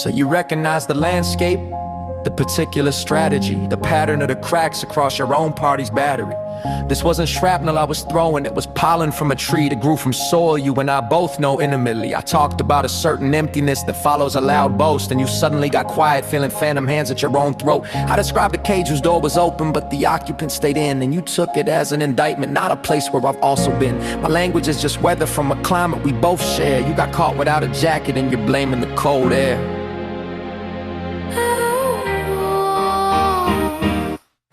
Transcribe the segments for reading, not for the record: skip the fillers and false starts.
So you recognize the landscape, the particular strategy, the pattern of the cracks across your own party's battery. This wasn't shrapnel I was throwing, it was pollen from a tree that grew from soil you and I both know intimately. I talked about a certain emptiness that follows a loud boast, and you suddenly got quiet, feeling phantom hands at your own throat. I described a cage whose door was open, but the occupant stayed in, and you took it as an indictment, not a place where I've also been. My language is just weather from a climate we both share. You got caught without a jacket and you're blaming the cold air.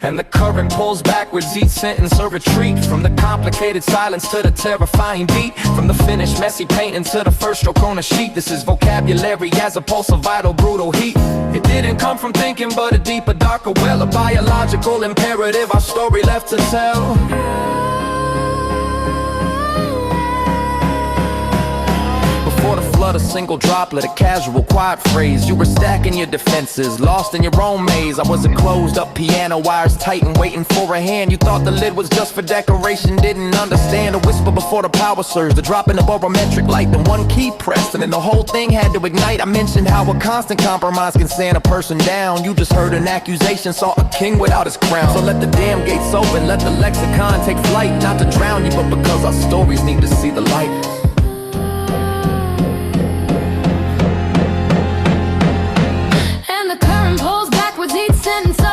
And the current pulls backwards, each sentence a retreat. From the complicated silence to the terrifying beat, from the finished messy painting to the first stroke on a sheet. This is vocabulary as opposed to vital brutal heat. It didn't come from thinking but a deeper, darker well, a biological imperative, our story left to tell. Before the flood, a single droplet, a casual quiet phrase. You were stacking your defenses, lost in your own maze. I was a closed up piano, wires tight and waiting for a hand. You thought the lid was just for decoration, didn't understand. A whisper before the power surge, the drop in the barometric light, then one key pressed and then the whole thing had to ignite. I mentioned how a constant compromise can sand a person down. You just heard an accusation, saw a king without his crown. So let the damn gates open, let the lexicon take flight. Not to drown you, but because our stories need to see the light.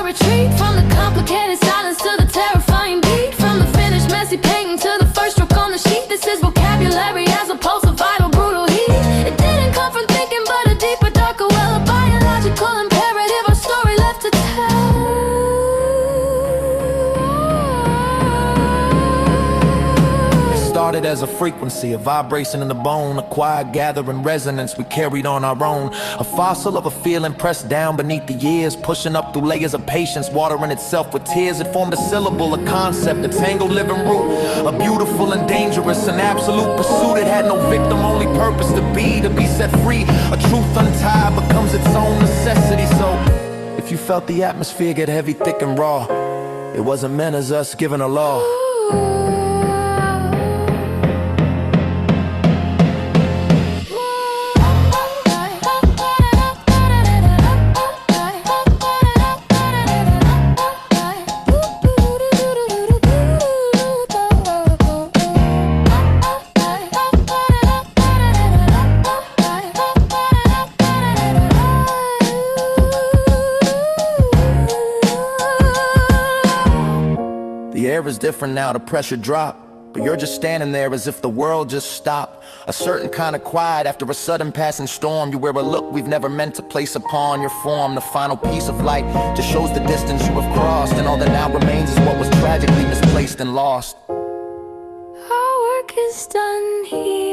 Retreat from the complicated silence to the terrifying beat, from the finished messy painting to the first stroke on the sheet. This is vocabulary as opposed to vital brutal heat. It didn't come from thinking but a deeper, darker well, a biological imperative, our story left to tell. It started as a frequency, a vibration in the bone, a quiet gathering resonance we carried on our own. A fossil of a feeling pressed down beneath the years, pushing up through layers of patience, watering itself with tears. It formed a syllable, a concept, a tangled living root, a beautiful and dangerous and absolute pursuit. It had no victim, only purpose to be set free. A truth untied becomes its own necessity. So if you felt the atmosphere get heavy, thick and raw, it wasn't meant as us giving a law. The air is different now, the pressure dropped, but you're just standing there as if the world just stopped. A certain kind of quiet after a sudden passing storm. You wear a look we've never meant to place upon your form. The final piece of light just shows the distance you have crossed, and all that now remains is what was tragically misplaced and lost. Our work is done here.